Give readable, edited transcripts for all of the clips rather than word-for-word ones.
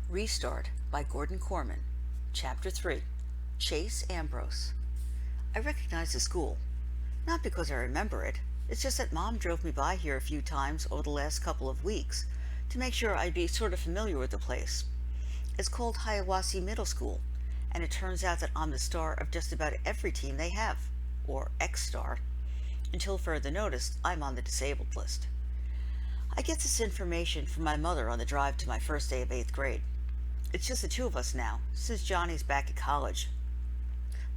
Restart by Gordon Korman. Chapter 3. Chase Ambrose. I recognize the school. Not because I remember it. It's just that Mom drove me by here a few times over the last couple of weeks to make sure I'd be sort of familiar with the place. It's called Hiawassee Middle School, and it turns out that I'm the star of just about every team they have, or ex-star. Until further notice, I'm on the disabled list. I get this information from my mother on the drive to my first day of 8th grade. It's just the two of us now, since Johnny's back at college.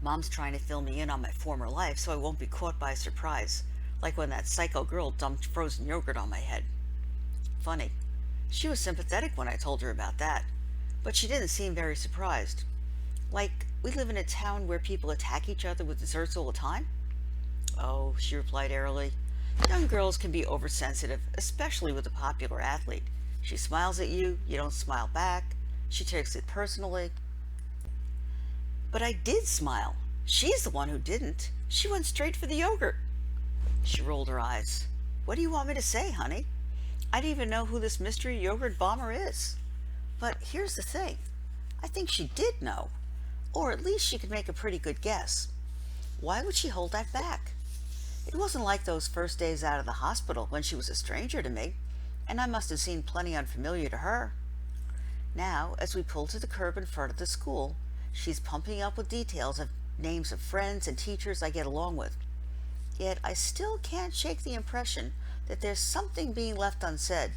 Mom's trying to fill me in on my former life so I won't be caught by surprise, like when that psycho girl dumped frozen yogurt on my head. Funny, she was sympathetic when I told her about that, but she didn't seem very surprised. Like, we live in a town where people attack each other with desserts all the time? Oh, she replied airily. Young girls can be oversensitive, especially with a popular athlete. She smiles at you, you don't smile back. She takes it personally. But I did smile. She's the one who didn't. She went straight for the yogurt. She rolled her eyes. What do you want me to say, honey? I didn't even know who this mystery yogurt bomber is. But here's the thing. I think she did know. Or at least she could make a pretty good guess. Why would she hold that back? It wasn't like those first days out of the hospital when she was a stranger to me, and I must have seemed plenty unfamiliar to her. Now, as we pull to the curb in front of the school, she's pumping up with details of names of friends and teachers I get along with. Yet I still can't shake the impression that there's something being left unsaid.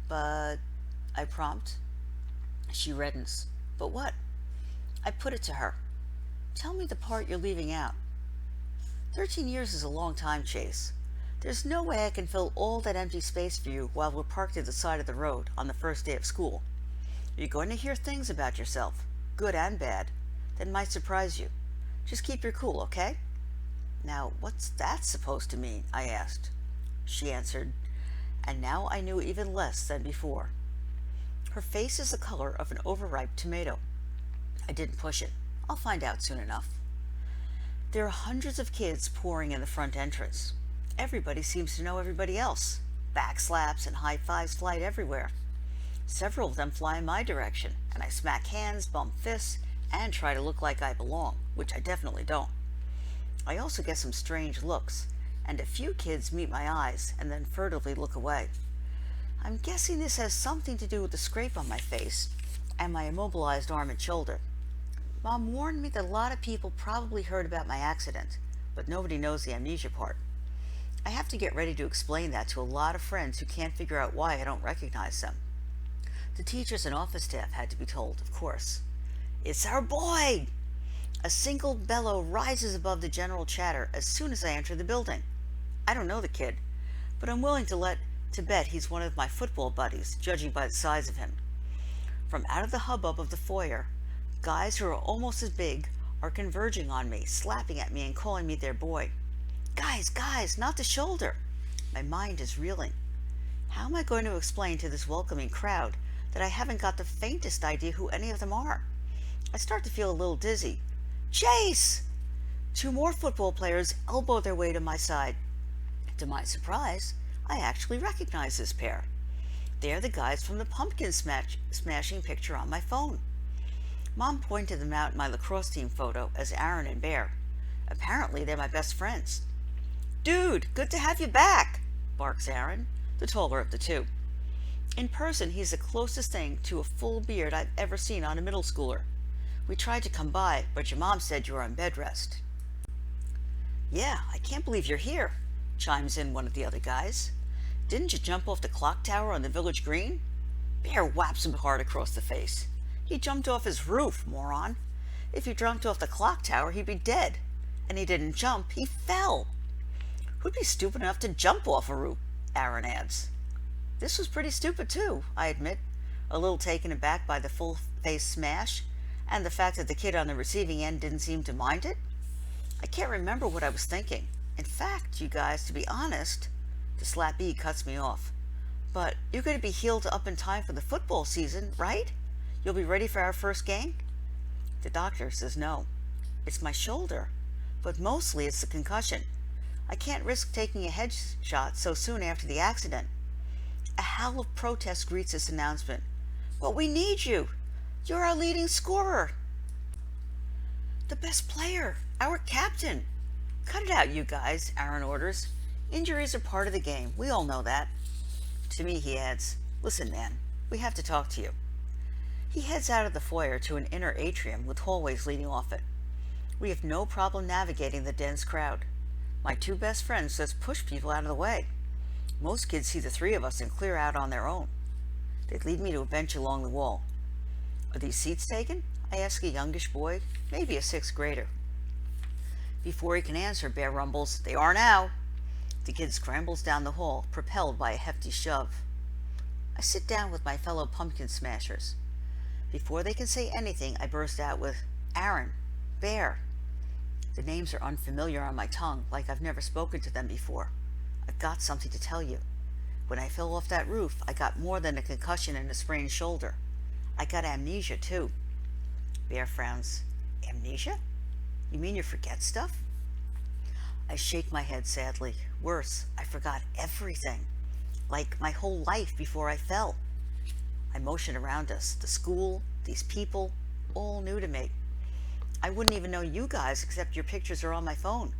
But, I prompt. She reddens. But what? I put it to her. Tell me the part you're leaving out. 13 years is a long time, Chase. There's no way I can fill all that empty space for you while we're parked at the side of the road on the first day of school. You're going to hear things about yourself, good and bad, that might surprise you. Just keep your cool, okay? Now, what's that supposed to mean? I asked. She answered, and now I knew even less than before. Her face is the color of an overripe tomato. I didn't push it. I'll find out soon enough. There are hundreds of kids pouring in the front entrance. Everybody seems to know everybody else. Backslaps and high fives fly everywhere. Several of them fly in my direction, and I smack hands, bump fists, and try to look like I belong, which I definitely don't. I also get some strange looks, and a few kids meet my eyes and then furtively look away. I'm guessing this has something to do with the scrape on my face and my immobilized arm and shoulder. Mom warned me that a lot of people probably heard about my accident, but nobody knows the amnesia part. I have to get ready to explain that to a lot of friends who can't figure out why I don't recognize them. The teachers and office staff had to be told, of course. It's our boy! A single bellow rises above the general chatter as soon as I enter the building. I don't know the kid, but I'm willing to bet he's one of my football buddies, judging by the size of him. From out of the hubbub of the foyer, guys who are almost as big are converging on me, slapping at me and calling me their boy. Guys, not the shoulder! My mind is reeling. How am I going to explain to this welcoming crowd that I haven't got the faintest idea who any of them are? I start to feel a little dizzy. Chase! Two more football players elbow their way to my side. To my surprise, I actually recognize this pair. They're the guys from the pumpkin smashing picture on my phone. Mom pointed them out in my lacrosse team photo as Aaron and Bear. Apparently, they're my best friends. Dude, good to have you back, barks Aaron, the taller of the two. In person, he's the closest thing to a full beard I've ever seen on a middle schooler. We tried to come by, but your mom said you were on bed rest. Yeah, I can't believe you're here, chimes in one of the other guys. Didn't you jump off the clock tower on the village green? Bear whaps him hard across the face. He jumped off his roof, moron. If he jumped off the clock tower, he'd be dead. And he didn't jump, he fell. Who'd be stupid enough to jump off a roof? Aaron adds. This was pretty stupid too, I admit, a little taken aback by the full-face smash, and the fact that the kid on the receiving end didn't seem to mind it. I can't remember what I was thinking. In fact, you guys, to be honest, the slap B cuts me off. But you're going to be healed up in time for the football season, right? You'll be ready for our first game? The doctor says no. It's my shoulder, but mostly it's the concussion. I can't risk taking a headshot so soon after the accident. A howl of protest greets this announcement, But we need you. You're our leading scorer. The best player. Our captain. Cut it out, you guys, Aaron orders. Injuries are part of the game. We all know that. To me, he adds, listen, man, we have to talk to you. He heads out of the foyer to an inner atrium with hallways leading off it. We have no problem navigating the dense crowd. My two best friends just push people out of the way. Most kids see the three of us and clear out on their own. They lead me to a bench along the wall. Are these seats taken? I ask a youngish boy, maybe a sixth grader. Before he can answer, Bear rumbles, they are now. The kid scrambles down the hall, propelled by a hefty shove. I sit down with my fellow pumpkin smashers. Before they can say anything, I burst out with, Aaron, Bear. The names are unfamiliar on my tongue, like I've never spoken to them before. I've got something to tell you. When I fell off that roof, I got more than a concussion and a sprained shoulder. I got amnesia, too. Bear frowns. Amnesia? You mean you forget stuff? I shake my head sadly. Worse, I forgot everything. Like my whole life before I fell. I motion around us. The school, these people, all new to me. I wouldn't even know you guys except your pictures are on my phone.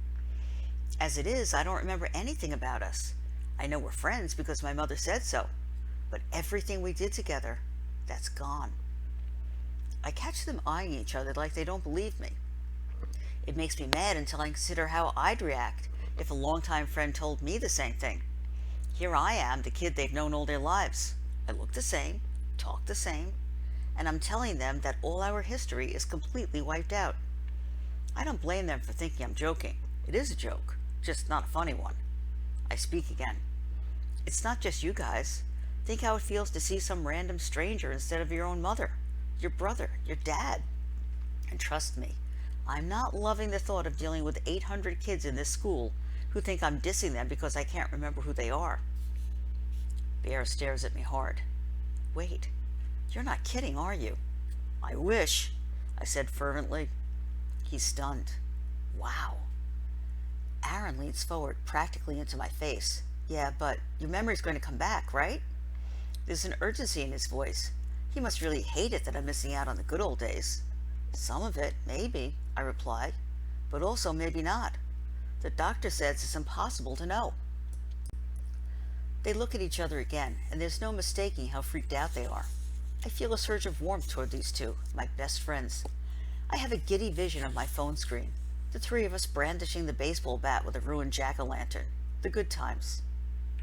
As it is, I don't remember anything about us. I know we're friends because my mother said so. But everything we did together, that's gone. I catch them eyeing each other like they don't believe me. It makes me mad until I consider how I'd react if a longtime friend told me the same thing. Here I am, the kid they've known all their lives. I look the same, talk the same, and I'm telling them that all our history is completely wiped out. I don't blame them for thinking I'm joking. It is a joke, just not a funny one. I speak again. It's not just you guys. Think how it feels to see some random stranger instead of your own mother, your brother, your dad. And trust me, I'm not loving the thought of dealing with 800 kids in this school who think I'm dissing them because I can't remember who they are. Bear stares at me hard. Wait, you're not kidding, are you? I wish, I said fervently. He's stunned. Wow. Aaron leans forward practically into my face. Yeah, but your memory's going to come back, right? There's an urgency in his voice. He must really hate it that I'm missing out on the good old days. Some of it, maybe, I reply, but also maybe not. The doctor says it's impossible to know. They look at each other again, and there's no mistaking how freaked out they are. I feel a surge of warmth toward these two, my best friends. I have a giddy vision of my phone screen, the three of us brandishing the baseball bat with a ruined jack-o'-lantern. The good times.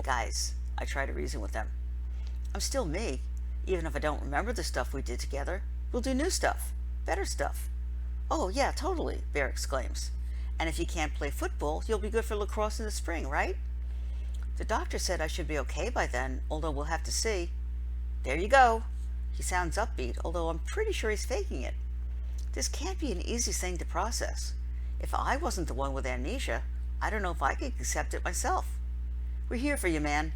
Guys, I try to reason with them. I'm still me, even if I don't remember the stuff we did together. We'll do new stuff, better stuff. Oh, yeah, totally, Bear exclaims. And if you can't play football, you'll be good for lacrosse in the spring, right? The doctor said I should be okay by then, although we'll have to see. There you go. He sounds upbeat, although I'm pretty sure he's faking it. This can't be an easy thing to process. If I wasn't the one with amnesia, I don't know if I could accept it myself. We're here for you, man,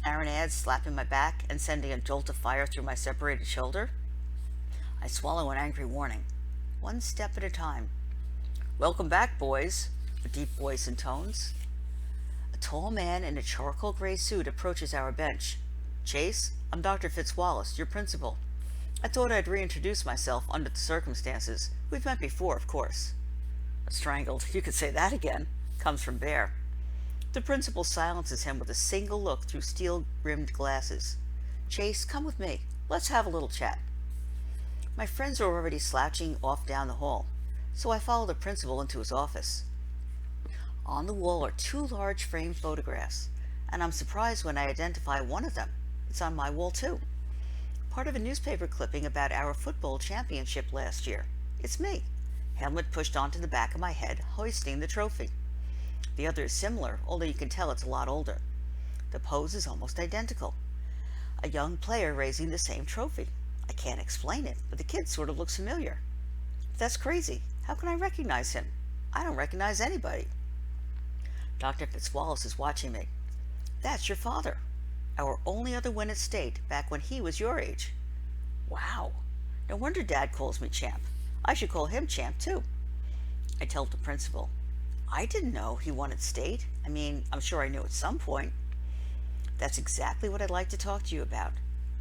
Aaron adds, slapping my back and sending a jolt of fire through my separated shoulder. I swallow an angry warning. One step at a time. Welcome back, boys, a deep voice intones. A tall man in a charcoal gray suit approaches our bench. Chase, I'm Dr. Fitzwallace, your principal. I thought I'd reintroduce myself under the circumstances. We've met before, of course. A strangled, you could say that again, comes from Bear. The principal silences him with a single look through steel-rimmed glasses. Chase, come with me. Let's have a little chat. My friends are already slouching off down the hall, so I follow the principal into his office. On the wall are two large framed photographs, and I'm surprised when I identify one of them. It's on my wall, too. Part of a newspaper clipping about our football championship last year. It's me, helmet pushed onto the back of my head, hoisting the trophy. The other is similar, although you can tell it's a lot older. The pose is almost identical. A young player raising the same trophy. I can't explain it, but the kid sort of looks familiar. That's crazy. How can I recognize him? I don't recognize anybody. Dr. Fitzwallace is watching me. That's your father. Our only other win at state back when he was your age. Wow. No wonder Dad calls me Champ. I should call him Champ, too. I tell the principal. I didn't know he won at state. I mean, I'm sure I knew at some point. That's exactly what I'd like to talk to you about.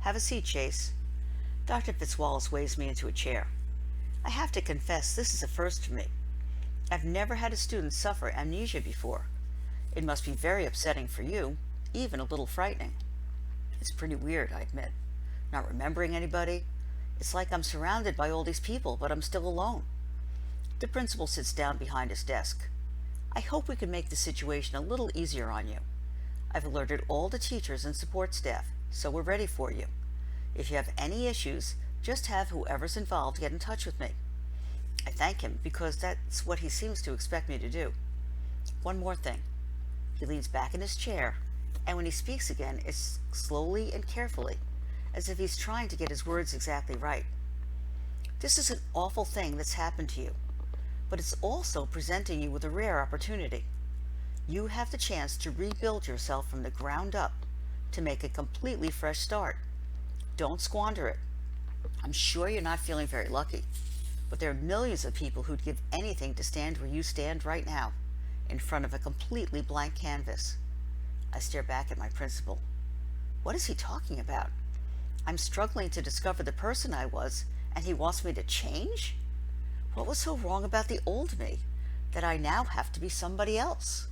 Have a seat, Chase. Dr. Fitzwallace waves me into a chair. I have to confess, this is a first for me. I've never had a student suffer amnesia before. It must be very upsetting for you, even a little frightening. It's pretty weird, I admit. Not remembering anybody. It's like I'm surrounded by all these people, but I'm still alone. The principal sits down behind his desk. I hope we can make the situation a little easier on you. I've alerted all the teachers and support staff, so we're ready for you. If you have any issues, just have whoever's involved get in touch with me. I thank him because that's what he seems to expect me to do. One more thing. He leans back in his chair, and when he speaks again, it's slowly and carefully, as if he's trying to get his words exactly right. This is an awful thing that's happened to you, but it's also presenting you with a rare opportunity. You have the chance to rebuild yourself from the ground up, to make a completely fresh start. Don't squander it. I'm sure you're not feeling very lucky, but there are millions of people who'd give anything to stand where you stand right now, in front of a completely blank canvas. I stare back at my principal. What is he talking about? I'm struggling to discover the person I was, and he wants me to change? What was so wrong about the old me, that I now have to be somebody else?